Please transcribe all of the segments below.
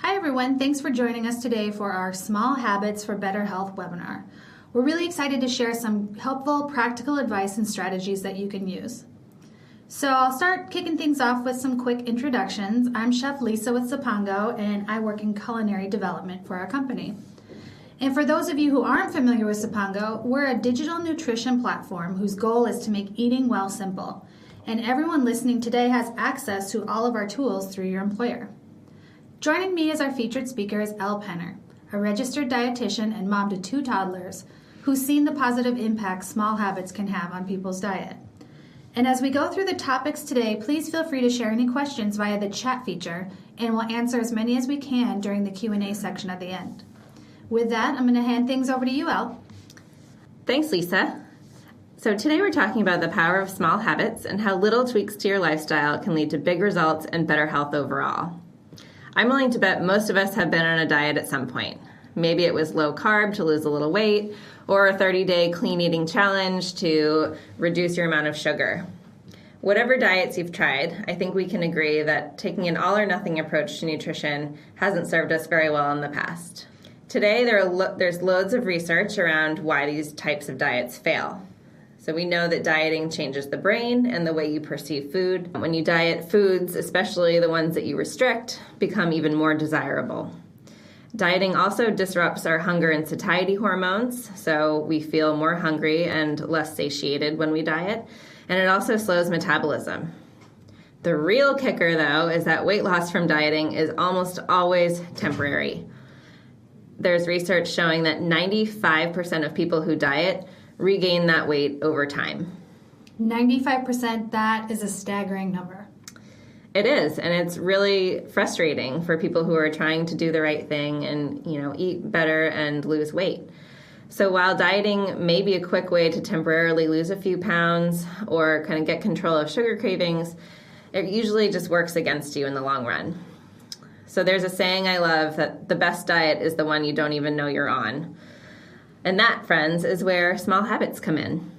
Hi everyone, thanks for joining us today for our Small Habits for Better Health webinar. We're really excited to share some helpful, practical advice and strategies that you can use. So I'll start kicking things off with some quick introductions. I'm Chef Lisa with Zipongo, and I work in culinary development for our company. And for those of you who aren't familiar with Zipongo, we're a digital nutrition platform whose goal is to make eating well simple. And everyone listening today has access to all of our tools through your employer. Joining me as our featured speaker is Elle Penner, a registered dietitian and mom to 2 toddlers who's seen the positive impact small habits can have on people's diet. And as we go through the topics today, please feel free to share any questions via the chat feature, and we'll answer as many as we can during the Q&A section at the end. With that, I'm going to hand things over to you, Elle. Thanks, Lisa. So today we're talking about the power of small habits and how little tweaks to your lifestyle can lead to big results and better health overall. I'm willing to bet most of us have been on a diet at some point. Maybe it was low carb to lose a little weight, or a 30-day clean eating challenge to reduce your amount of sugar. Whatever diets you've tried, I think we can agree that taking an all or nothing approach to nutrition hasn't served us very well in the past. Today, there's loads of research around why these types of diets fail. So we know that dieting changes the brain and the way you perceive food. When you diet, foods, especially the ones that you restrict, become even more desirable. Dieting also disrupts our hunger and satiety hormones, so we feel more hungry and less satiated when we diet, and it also slows metabolism. The real kicker, though, is that weight loss from dieting is almost always temporary. There's research showing that 95% of people who diet regain that weight over time. 95%, that is a staggering number. It is, and it's really frustrating for people who are trying to do the right thing and, eat better and lose weight. So while dieting may be a quick way to temporarily lose a few pounds or kind of get control of sugar cravings, it usually just works against you in the long run. So there's a saying I love that the best diet is the one you don't even know you're on. And that, friends, is where small habits come in.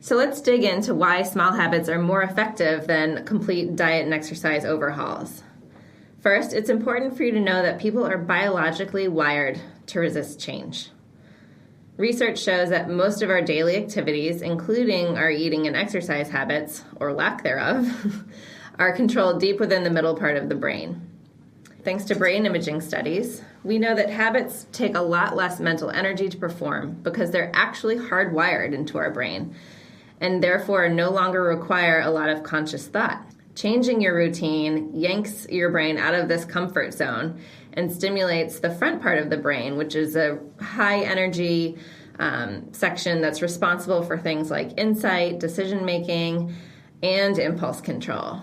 So let's dig into why small habits are more effective than complete diet and exercise overhauls. First, it's important for you to know that people are biologically wired to resist change. Research shows that most of our daily activities, including our eating and exercise habits, or lack thereof, are controlled deep within the middle part of the brain. Thanks to brain imaging studies, we know that habits take a lot less mental energy to perform because they're actually hardwired into our brain and therefore no longer require a lot of conscious thought. Changing your routine yanks your brain out of this comfort zone and stimulates the front part of the brain, which is a high energy section that's responsible for things like insight, decision making, and impulse control.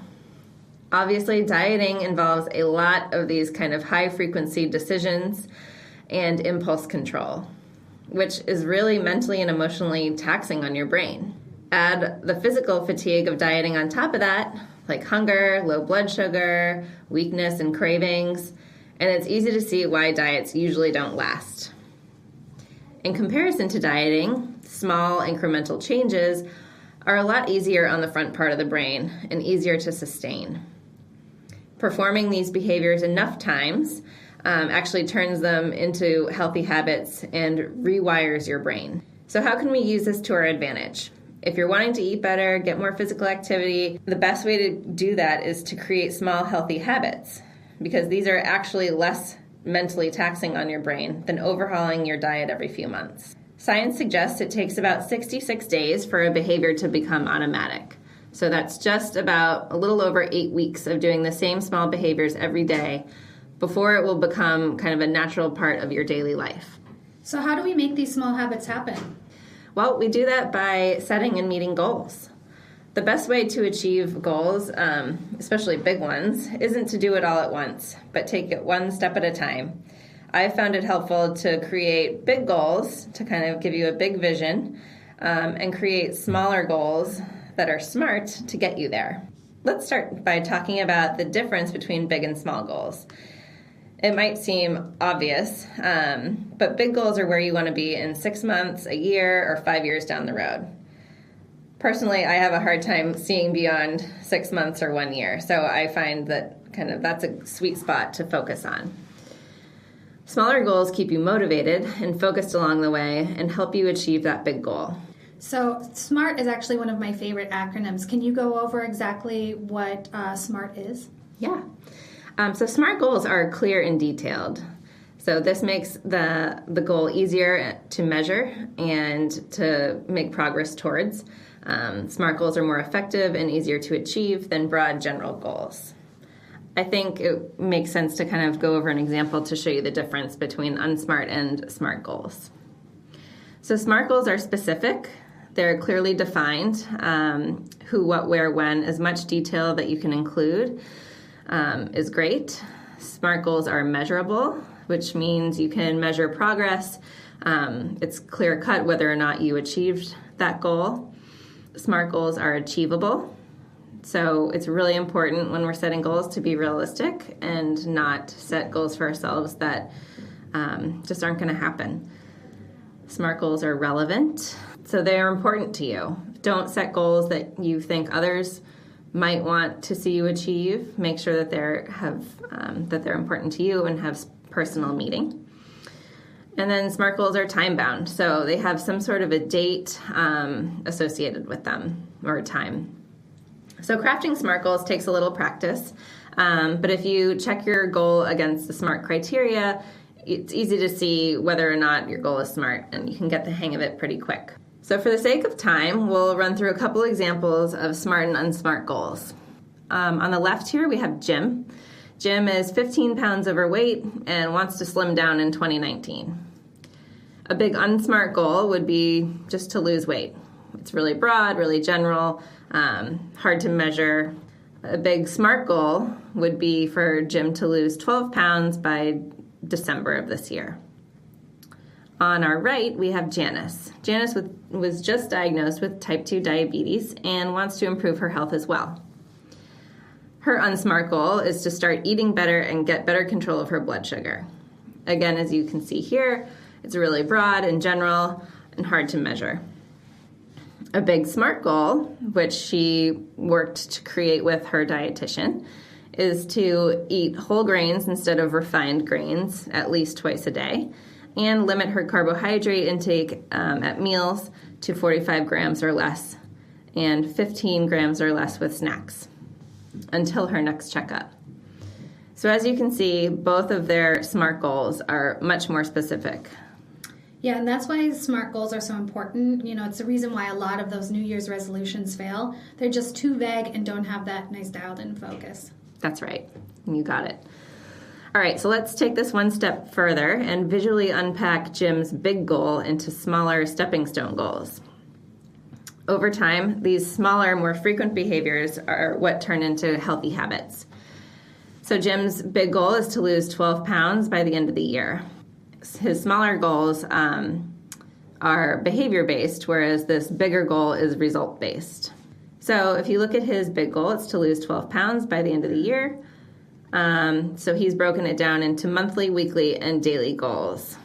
Obviously, dieting involves a lot of these kind of high-frequency decisions and impulse control, which is really mentally and emotionally taxing on your brain. Add the physical fatigue of dieting on top of that, like hunger, low blood sugar, weakness, and cravings, and it's easy to see why diets usually don't last. In comparison to dieting, small incremental changes are a lot easier on the front part of the brain and easier to sustain. Performing these behaviors enough times actually turns them into healthy habits and rewires your brain. So how can we use this to our advantage? If you're wanting to eat better, get more physical activity, the best way to do that is to create small, healthy habits, because these are actually less mentally taxing on your brain than overhauling your diet every few months. Science suggests it takes about 66 days for a behavior to become automatic. So that's just about a little over 8 weeks of doing the same small behaviors every day before it will become kind of a natural part of your daily life. So how do we make these small habits happen? Well, we do that by setting and meeting goals. The best way to achieve goals, especially big ones, isn't to do it all at once, but take it one step at a time. I've found it helpful to create big goals to kind of give you a big vision and create smaller goals that are SMART to get you there. Let's start by talking about the difference between big and small goals. It might seem obvious, but big goals are where you want to be in 6 months, a year, or 5 years down the road. Personally, I have a hard time seeing beyond 6 months or 1 year, so I find that that's a sweet spot to focus on. Smaller goals keep you motivated and focused along the way and help you achieve that big goal. So SMART is actually one of my favorite acronyms. Can you go over exactly what SMART is? Yeah. So SMART goals are clear and detailed. So this makes the goal easier to measure and to make progress towards. SMART goals are more effective and easier to achieve than broad general goals. I think it makes sense to kind of go over an example to show you the difference between UNSMART and SMART goals. So SMART goals are specific. They're clearly defined, who, what, where, when. As much detail that you can include is great. SMART goals are measurable, which means you can measure progress. It's clear-cut whether or not you achieved that goal. SMART goals are achievable. So it's really important when we're setting goals to be realistic and not set goals for ourselves that just aren't going to happen. SMART goals are relevant, so they are important to you. Don't set goals that you think others might want to see you achieve. Make sure that they're important to you and have personal meaning. And then SMART goals are time-bound, so they have some sort of a date associated with them, or a time. So crafting SMART goals takes a little practice, but if you check your goal against the SMART criteria, it's easy to see whether or not your goal is SMART, and you can get the hang of it pretty quick. So for the sake of time, we'll run through a couple examples of SMART and UNSMART goals. On the left here, we have Jim. Jim is 15 pounds overweight and wants to slim down in 2019. A big UNSMART goal would be just to lose weight. It's really broad, really general, hard to measure. A big SMART goal would be for Jim to lose 12 pounds by December of this year. On our right, we have Janice. Janice was just diagnosed with type 2 diabetes and wants to improve her health as well. Her UNSMART goal is to start eating better and get better control of her blood sugar. Again, as you can see here, it's really broad and general and hard to measure. A big SMART goal, which she worked to create with her dietitian, is to eat whole grains instead of refined grains at least twice a day, and limit her carbohydrate intake at meals to 45 grams or less, and 15 grams or less with snacks, until her next checkup. So as you can see, both of their SMART goals are much more specific. Yeah, and that's why SMART goals are so important. You know, it's the reason why a lot of those New Year's resolutions fail. They're just too vague and don't have that nice dialed-in focus. That's right. You got it. All right, so let's take this one step further and visually unpack Jim's big goal into smaller stepping stone goals. Over time, these smaller, more frequent behaviors are what turn into healthy habits. So Jim's big goal is to lose 12 pounds by the end of the year. His smaller goals are behavior-based, whereas this bigger goal is result-based. So if you look at his big goal, it's to lose 12 pounds by the end of the year. So he's broken it down into monthly, weekly, and daily goals.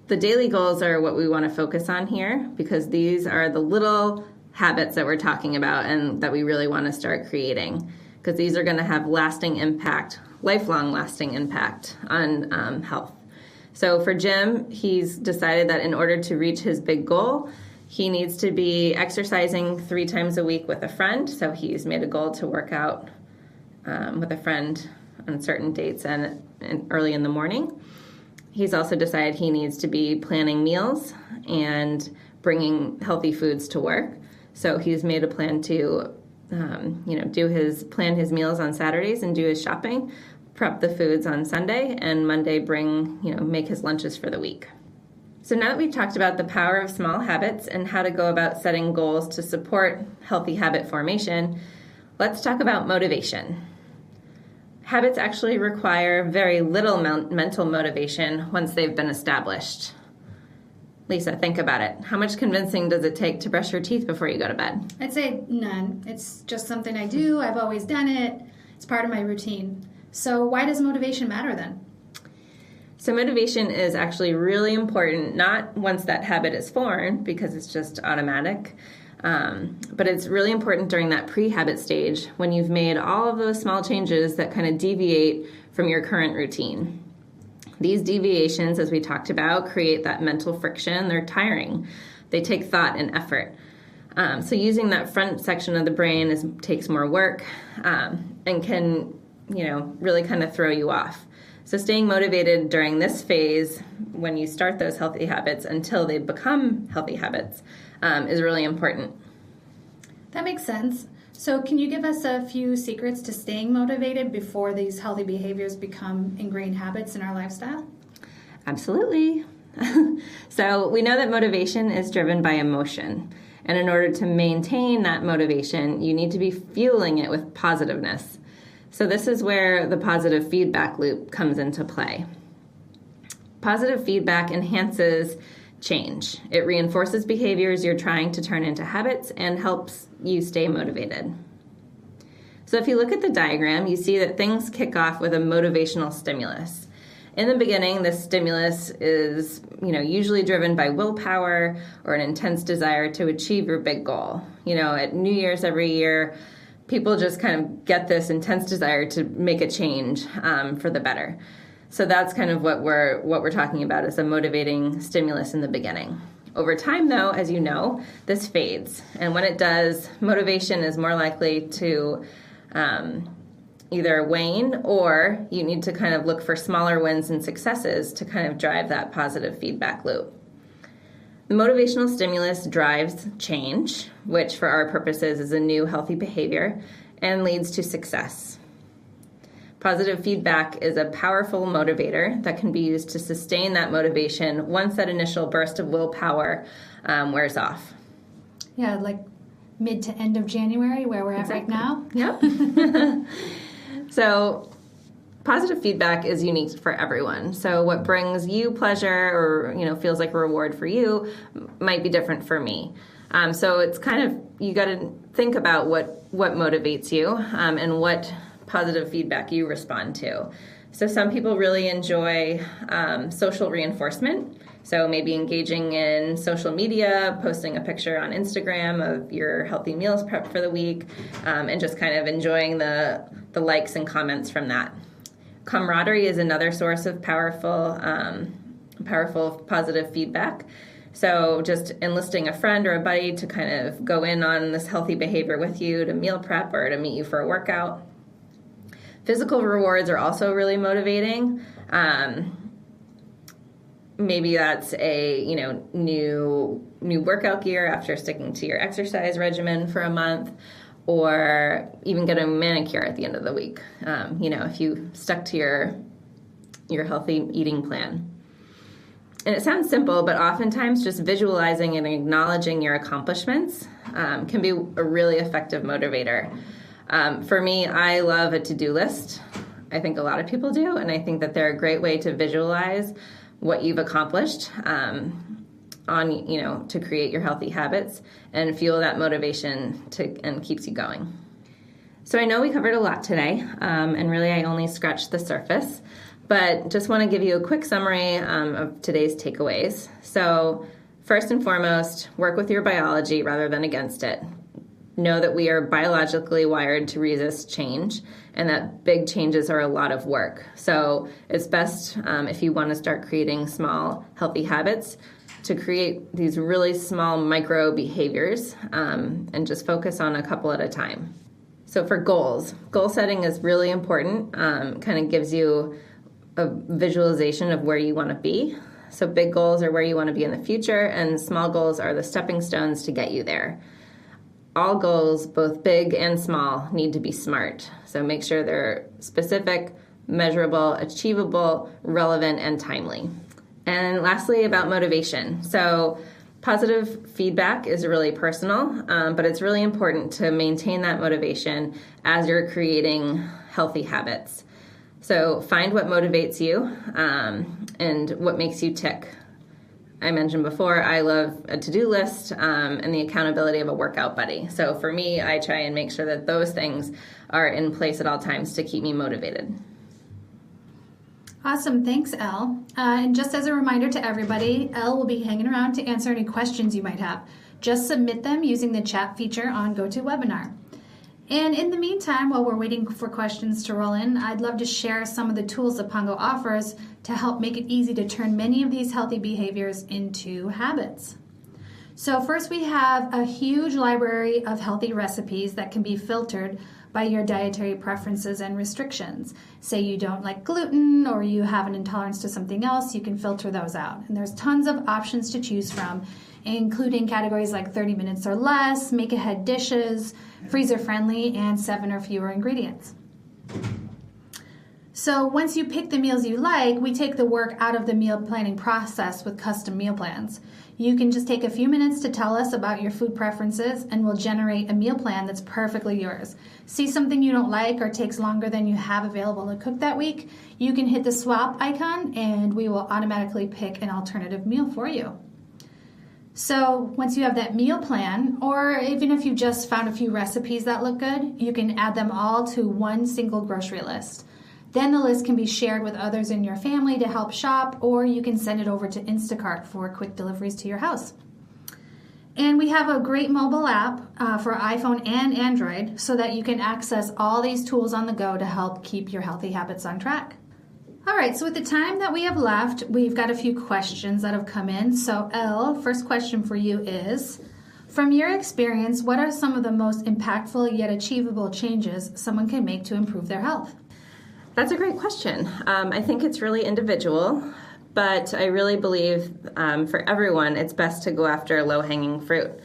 The daily goals are what we want to focus on here because these are the little habits that we're talking about and that we really want to start creating because these are going to have lasting impact, lifelong lasting impact on health. So for Jim, he's decided that in order to reach his big goal, he needs to be exercising 3 times a week with a friend. So he's made a goal to work out with a friend on certain dates and early in the morning. He's also decided he needs to be planning meals and bringing healthy foods to work. So he's made a plan to, plan his meals on Saturdays and do his shopping, prep the foods on Sunday, and Monday make his lunches for the week. So now that we've talked about the power of small habits and how to go about setting goals to support healthy habit formation, let's talk about motivation. Habits actually require very little mental motivation once they've been established. Lisa, think about it. How much convincing does it take to brush your teeth before you go to bed? I'd say none. It's just something I do. I've always done it. It's part of my routine. So why does motivation matter then? So motivation is actually really important, not once that habit is formed because it's just automatic, but it's really important during that pre-habit stage when you've made all of those small changes that kind of deviate from your current routine. These deviations, as we talked about, create that mental friction. They're tiring. They take thought and effort. So using that front section of the brain takes more work and can, really kind of throw you off. So staying motivated during this phase, when you start those healthy habits until they become healthy habits, is really important. That makes sense. So can you give us a few secrets to staying motivated before these healthy behaviors become ingrained habits in our lifestyle? Absolutely. So we know that motivation is driven by emotion. And in order to maintain that motivation, you need to be fueling it with positiveness. So this is where the positive feedback loop comes into play. Positive feedback enhances change. It reinforces behaviors you're trying to turn into habits and helps you stay motivated. So if you look at the diagram, you see that things kick off with a motivational stimulus. In the beginning, this stimulus is, usually driven by willpower or an intense desire to achieve your big goal. At New Year's every year, people just kind of get this intense desire to make a change for the better. So that's kind of what we're talking about as a motivating stimulus in the beginning. Over time, though, as you know, this fades. And when it does, motivation is more likely to either wane, or you need to kind of look for smaller wins and successes to kind of drive that positive feedback loop. The motivational stimulus drives change, which for our purposes is a new healthy behavior, and leads to success. Positive feedback is a powerful motivator that can be used to sustain that motivation once that initial burst of willpower wears off. Yeah, like mid to end of January, where we're at right now. Yep. So positive feedback is unique for everyone. So what brings you pleasure or, feels like a reward for you might be different for me. So it's kind of, you got to think about what motivates you and what positive feedback you respond to. So some people really enjoy social reinforcement. So maybe engaging in social media, posting a picture on Instagram of your healthy meals prep for the week, and just kind of enjoying the likes and comments from that. Camaraderie is another source of powerful positive feedback. So just enlisting a friend or a buddy to kind of go in on this healthy behavior with you, to meal prep or to meet you for a workout. Physical rewards are also really motivating. Maybe that's a new workout gear after sticking to your exercise regimen for a month, or even get a manicure at the end of the week. If you stuck to your healthy eating plan. And it sounds simple, but oftentimes just visualizing and acknowledging your accomplishments can be a really effective motivator. For me, I love a to-do list. I think a lot of people do, and I think that they're a great way to visualize what you've accomplished to create your healthy habits and fuel that motivation and keeps you going. So I know we covered a lot today, and really I only scratched the surface, but just want to give you a quick summary of today's takeaways. So first and foremost, work with your biology rather than against it. Know that we are biologically wired to resist change and that big changes are a lot of work. So it's best if you want to start creating small, healthy habits to create these really small micro behaviors and just focus on a couple at a time. So for goals, goal setting is really important, kind of gives you a visualization of where you want to be. So big goals are where you want to be in the future, and small goals are the stepping stones to get you there. All goals, both big and small, need to be SMART. So make sure they're specific, measurable, achievable, relevant, and timely. And lastly, about motivation. So positive feedback is really personal, but it's really important to maintain that motivation as you're creating healthy habits. So find what motivates you and what makes you tick. I mentioned before, I love a to-do list and the accountability of a workout buddy. So for me, I try and make sure that those things are in place at all times to keep me motivated. Awesome. Thanks, Elle. And just as a reminder to everybody, Elle will be hanging around to answer any questions you might have. Just submit them using the chat feature on GoToWebinar. And in the meantime, while we're waiting for questions to roll in, I'd love to share some of the tools Zipongo offers to help make it easy to turn many of these healthy behaviors into habits. So first, we have a huge library of healthy recipes that can be filtered by your dietary preferences and restrictions. Say you don't like gluten or you have an intolerance to something else, you can filter those out. And there's tons of options to choose from, including categories like 30 minutes or less, make-ahead dishes, freezer-friendly, and 7 or fewer ingredients. So once you pick the meals you like, we take the work out of the meal planning process with custom meal plans. You can just take a few minutes to tell us about your food preferences, and we'll generate a meal plan that's perfectly yours. See something you don't like or takes longer than you have available to cook that week, you can hit the swap icon and we will automatically pick an alternative meal for you. So once you have that meal plan, or even if you just found a few recipes that look good, you can add them all to one single grocery list. Then the list can be shared with others in your family to help shop, or you can send it over to Instacart for quick deliveries to your house. And we have a great mobile app for iPhone and Android so that you can access all these tools on the go to help keep your healthy habits on track. All right, so with the time that we have left, we've got a few questions that have come in. So Elle, first question for you is, from your experience, what are some of the most impactful yet achievable changes someone can make to improve their health? That's a great question. I think it's really individual, but I really believe for everyone, it's best to go after low-hanging fruit.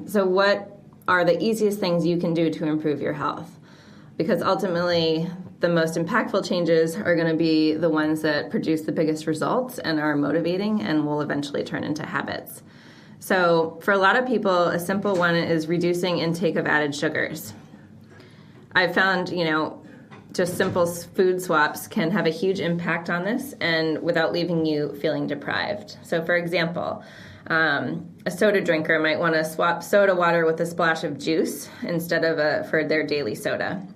So what are the easiest things you can do to improve your health? Because ultimately, the most impactful changes are going to be the ones that produce the biggest results and are motivating and will eventually turn into habits. So for a lot of people, a simple one is reducing intake of added sugars. I've found, just simple food swaps can have a huge impact on this and without leaving you feeling deprived. So for example, a soda drinker might want to swap soda water with a splash of juice instead of for their daily soda.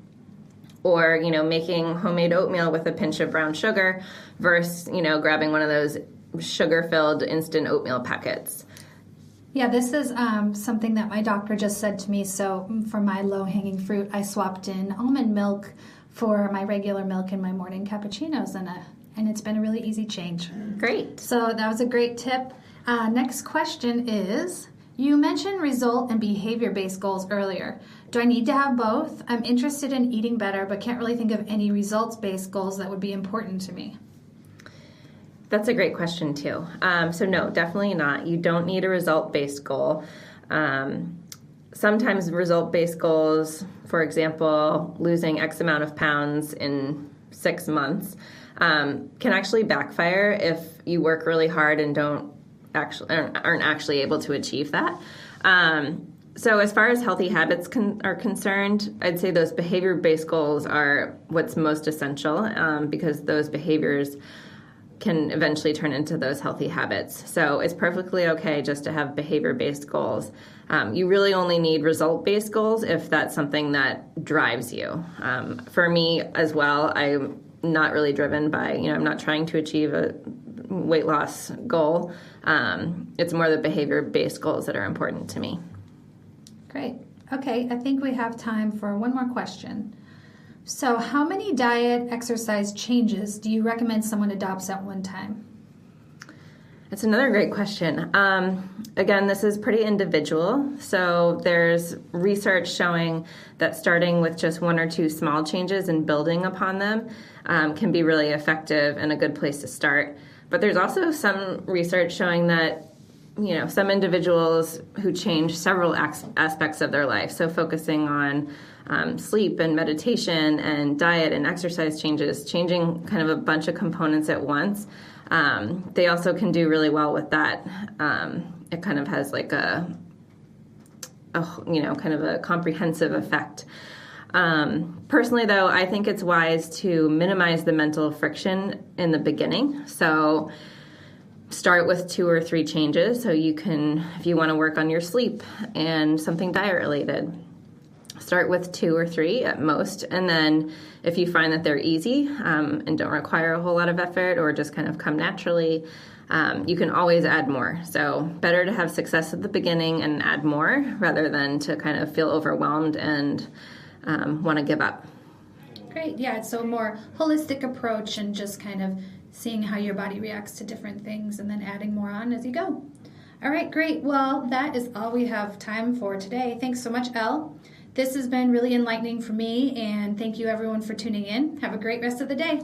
Or, making homemade oatmeal with a pinch of brown sugar versus, grabbing one of those sugar-filled instant oatmeal packets. Yeah, this is something that my doctor just said to me. So for my low-hanging fruit, I swapped in almond milk for my regular milk in my morning cappuccinos, and it's been a really easy change. Great. So that was a great tip. Next question is, you mentioned result and behavior-based goals earlier. Do I need to have both? I'm interested in eating better, but can't really think of any results-based goals that would be important to me. That's a great question, too. So no, definitely not. You don't need a result-based goal. Sometimes result-based goals, for example, losing X amount of pounds in 6 months, can actually backfire if you work really hard and aren't actually able to achieve that. So as far as healthy habits are concerned, I'd say those behavior-based goals are what's most essential because those behaviors can eventually turn into those healthy habits. So it's perfectly okay just to have behavior-based goals. You really only need result-based goals if that's something that drives you. For me as well, I'm not really driven by, I'm not trying to achieve a weight loss goal. It's more the behavior-based goals that are important to me. Great. Okay, I think we have time for one more question. So how many diet exercise changes do you recommend someone adopts at one time? That's another great question. Again, this is pretty individual. So there's research showing that starting with just 1 or 2 small changes and building upon them can be really effective and a good place to start. But there's also some research showing that some individuals who change several aspects of their life, so focusing on sleep and meditation and diet and exercise changes, changing kind of a bunch of components at once, they also can do really well with that. It kind of has like a kind of a comprehensive effect. Personally, though, I think it's wise to minimize the mental friction in the beginning. So start with 2 or 3 changes. So you can, if you want to work on your sleep and something diet related, start with 2 or 3 at most. And then if you find that they're easy and don't require a whole lot of effort or just kind of come naturally, you can always add more. So better to have success at the beginning and add more rather than to kind of feel overwhelmed and want to give up. Great. Yeah, so a more holistic approach and just kind of seeing how your body reacts to different things and then adding more on as you go. All right, great. Well, that is all we have time for today. Thanks so much, Elle. This has been really enlightening for me, and thank you everyone for tuning in. Have a great rest of the day.